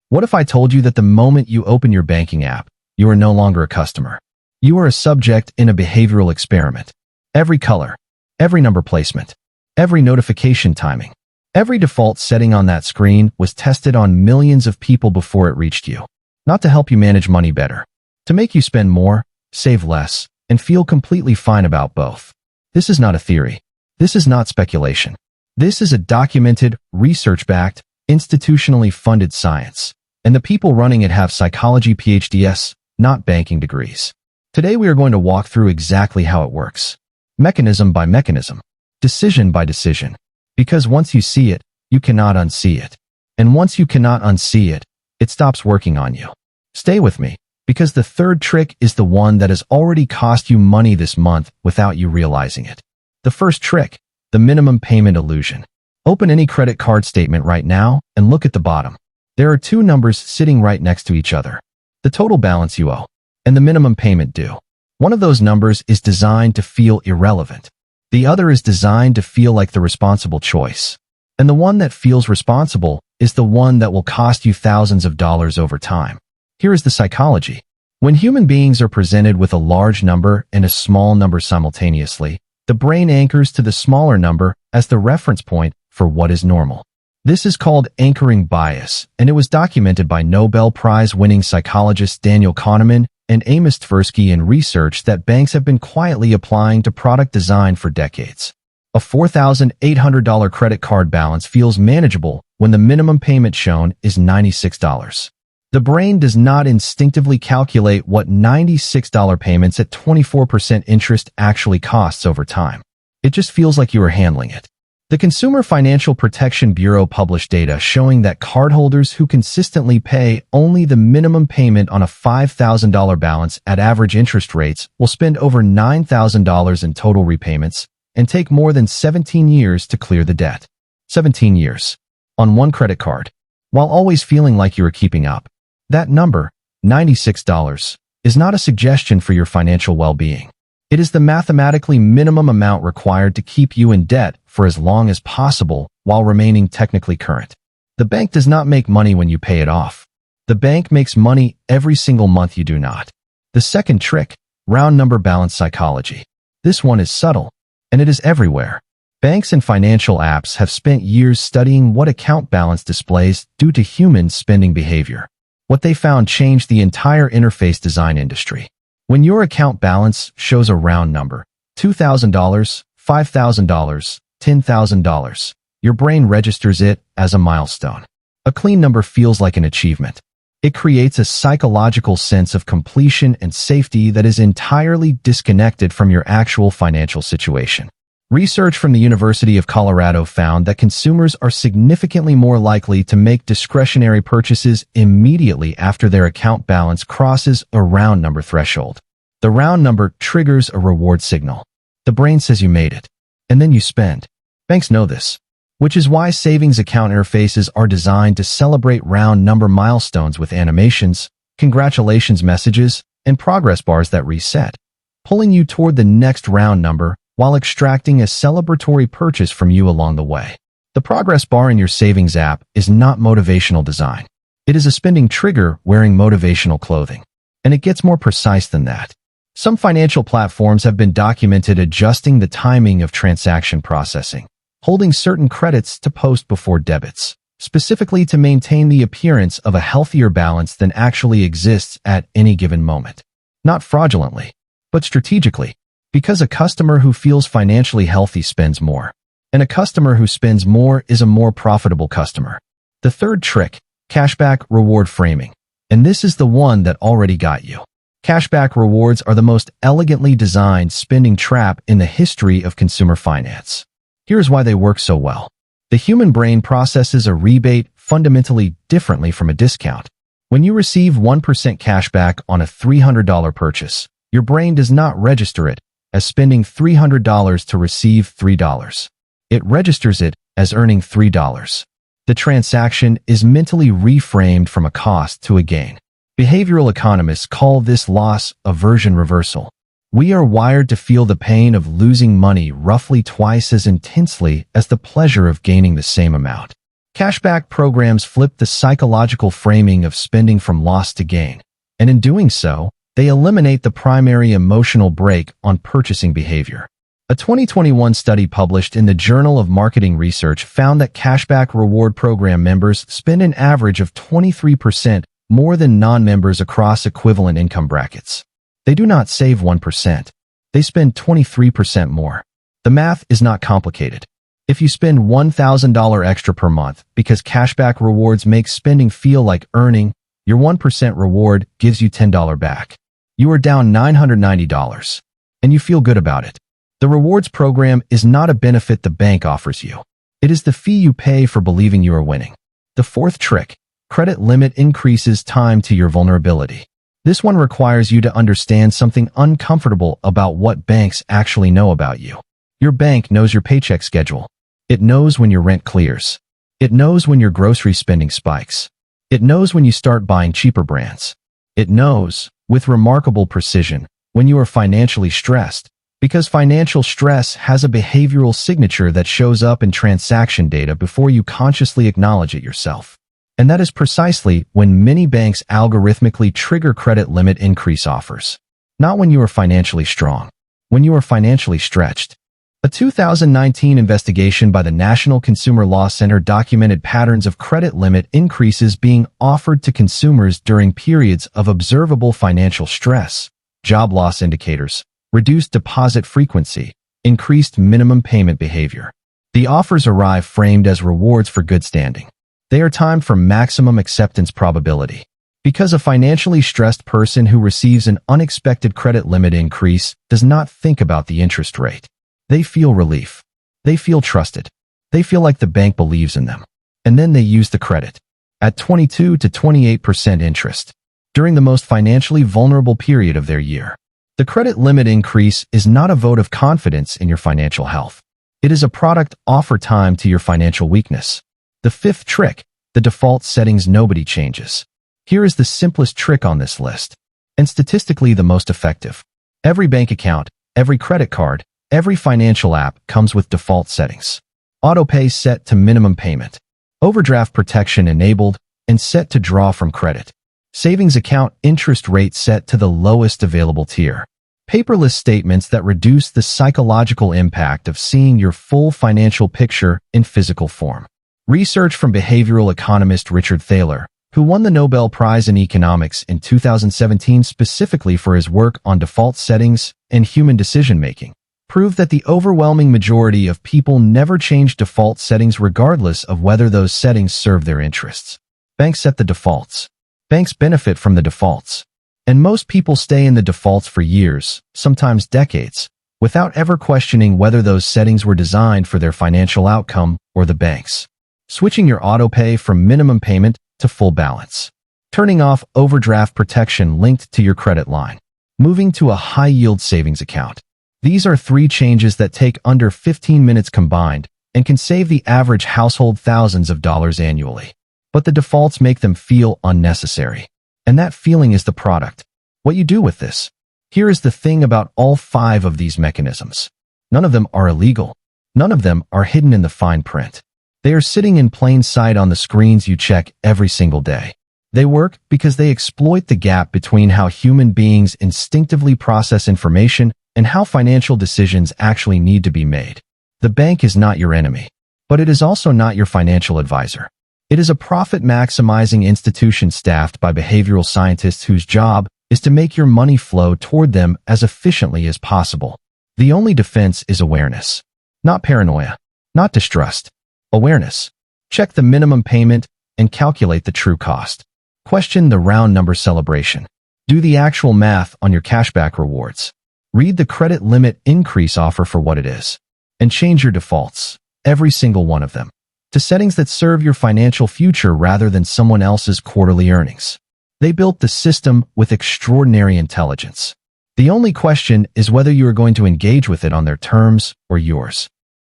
What if I told you that the moment you open your banking app, you are no longer a customer? You are a subject in a behavioral experiment. Every color, every number placement, every notification timing, every default setting on that screen was tested on millions of people before it reached you. Not to help you manage money better, to make you spend more, save less, and feel completely fine about both. This is not a theory. This is not speculation. This is a documented, research-backed, institutionally funded science. And the people running it have psychology PhDs, not banking degrees. Today we are going to walk through exactly how it works. Mechanism by mechanism. Decision by decision. Because once you see it, you cannot unsee it. And once you cannot unsee it, it stops working on you. Stay with me, because the third trick is the one that has already cost you money this month without you realizing it. The first trick, the minimum payment illusion. Open any credit card statement right now and look at the bottom. There are two numbers sitting right next to each other. The total balance you owe and the minimum payment due. One of those numbers is designed to feel irrelevant. The other is designed to feel like the responsible choice. And the one that feels responsible is the one that will cost you thousands of dollars over time. Here is the psychology. When human beings are presented with a large number and a small number simultaneously, the brain anchors to the smaller number as the reference point for what is normal. This is called anchoring bias, and it was documented by Nobel Prize-winning psychologists Daniel Kahneman and Amos Tversky in research that banks have been quietly applying to product design for decades. A $4,800 credit card balance feels manageable when the minimum payment shown is $96. The brain does not instinctively calculate what $96 payments at 24% interest actually costs over time. It just feels like you are handling it. The Consumer Financial Protection Bureau published data showing that cardholders who consistently pay only the minimum payment on a $5,000 balance at average interest rates will spend over $9,000 in total repayments and take more than 17 years to clear the debt. 17 years. On one credit card. While always feeling like you are keeping up. That number, $96, is not a suggestion for your financial well-being. It is the mathematically minimum amount required to keep you in debt for as long as possible while remaining technically current. The bank does not make money when you pay it off. The bank makes money every single month you do not. The second trick, round number balance psychology. This one is subtle, and it is everywhere. Banks and financial apps have spent years studying what account balance displays due to human spending behavior. What they found changed the entire interface design industry. When your account balance shows a round number, $2,000, $5,000, $10,000, your brain registers it as a milestone. A clean number feels like an achievement. It creates a psychological sense of completion and safety that is entirely disconnected from your actual financial situation. Research from the University of Colorado found that consumers are significantly more likely to make discretionary purchases immediately after their account balance crosses a round number threshold. The round number triggers a reward signal. The brain says you made it, and then you spend. Banks know this, which is why savings account interfaces are designed to celebrate round number milestones with animations, congratulations messages, and progress bars that reset, pulling you toward the next round number while extracting a celebratory purchase from you along the way. The progress bar in your savings app is not motivational design. It is a spending trigger wearing motivational clothing. And it gets more precise than that. Some financial platforms have been documented adjusting the timing of transaction processing, holding certain credits to post before debits, specifically to maintain the appearance of a healthier balance than actually exists at any given moment. Not fraudulently, but strategically. Because a customer who feels financially healthy spends more, and a customer who spends more is a more profitable customer. The third trick, cashback reward framing. And this is the one that already got you. Cashback rewards are the most elegantly designed spending trap in the history of consumer finance. Here's why they work so well. The human brain processes a rebate fundamentally differently from a discount. When you receive 1% cashback on a $300 purchase, your brain does not register it as spending $300 to receive $3. It registers it as earning $3. The transaction is mentally reframed from a cost to a gain. Behavioral economists call this loss aversion reversal. We are wired to feel the pain of losing money roughly twice as intensely as the pleasure of gaining the same amount. Cashback programs flip the psychological framing of spending from loss to gain, and in doing so, they eliminate the primary emotional brake on purchasing behavior. A 2021 study published in the Journal of Marketing Research found that Cashback reward program members spend an average of 23% more than non-members across equivalent income brackets. They do not save 1%. They spend 23% more. The math is not complicated. If you spend $1,000 extra per month because Cashback rewards make spending feel like earning, your 1% reward gives you $10 back. You are down $990, and you feel good about it. The rewards program is not a benefit the bank offers you. It is the fee you pay for believing you are winning. The fourth trick, credit limit increases time to your vulnerability. This one requires you to understand something uncomfortable about what banks actually know about you. Your bank knows your paycheck schedule. It knows when your rent clears. It knows when your grocery spending spikes. It knows when you start buying cheaper brands. It knows, with remarkable precision, when you are financially stressed, because financial stress has a behavioral signature that shows up in transaction data before you consciously acknowledge it yourself. And that is precisely when many banks algorithmically trigger credit limit increase offers. Not when you are financially strong, when you are financially stretched. A 2019 investigation by the National Consumer Law Center documented patterns of credit limit increases being offered to consumers during periods of observable financial stress, job loss indicators, reduced deposit frequency, increased minimum payment behavior. The offers arrive framed as rewards for good standing. They are timed for maximum acceptance probability. Because a financially stressed person who receives an unexpected credit limit increase does not think about the interest rate. They feel relief. They feel trusted. They feel like the bank believes in them. And then they use the credit at 22 to 28% interest during the most financially vulnerable period of their year. The credit limit increase is not a vote of confidence in your financial health. It is a product offer time to your financial weakness. The fifth trick, the default settings nobody changes. Here is the simplest trick on this list, and statistically the most effective. Every bank account, every credit card, every financial app comes with default settings. Autopay set to minimum payment. Overdraft protection enabled and set to draw from credit. Savings account interest rate set to the lowest available tier. Paperless statements that reduce the psychological impact of seeing your full financial picture in physical form. Research from behavioral economist Richard Thaler, who won the Nobel Prize in Economics in 2017 specifically for his work on default settings and human decision-making, proved that the overwhelming majority of people never change default settings regardless of whether those settings serve their interests. Banks set the defaults. Banks benefit from the defaults. And most people stay in the defaults for years, sometimes decades, without ever questioning whether those settings were designed for their financial outcome or the bank's. Switching your autopay from minimum payment to full balance. Turning off overdraft protection linked to your credit line. Moving to a high-yield savings account. These are 3 changes that take under 15 minutes combined and can save the average household thousands of dollars annually. But the defaults make them feel unnecessary. And that feeling is the product. What you do with this. Here is the thing about all 5 of these mechanisms. None of them are illegal. None of them are hidden in the fine print. They are sitting in plain sight on the screens you check every single day. They work because they exploit the gap between how human beings instinctively process information and how financial decisions actually need to be made. The bank is not your enemy, but it is also not your financial advisor. It is a profit-maximizing institution staffed by behavioral scientists whose job is to make your money flow toward them as efficiently as possible. The only defense is awareness. Not paranoia. Not distrust. Awareness. Check the minimum payment and calculate the true cost. Question the round number celebration. Do the actual math on your cashback rewards. Read the credit limit increase offer for what it is. And change your defaults, every single one of them, to settings that serve your financial future rather than someone else's quarterly earnings. They built the system with extraordinary intelligence. The only question is whether you are going to engage with it on their terms or yours.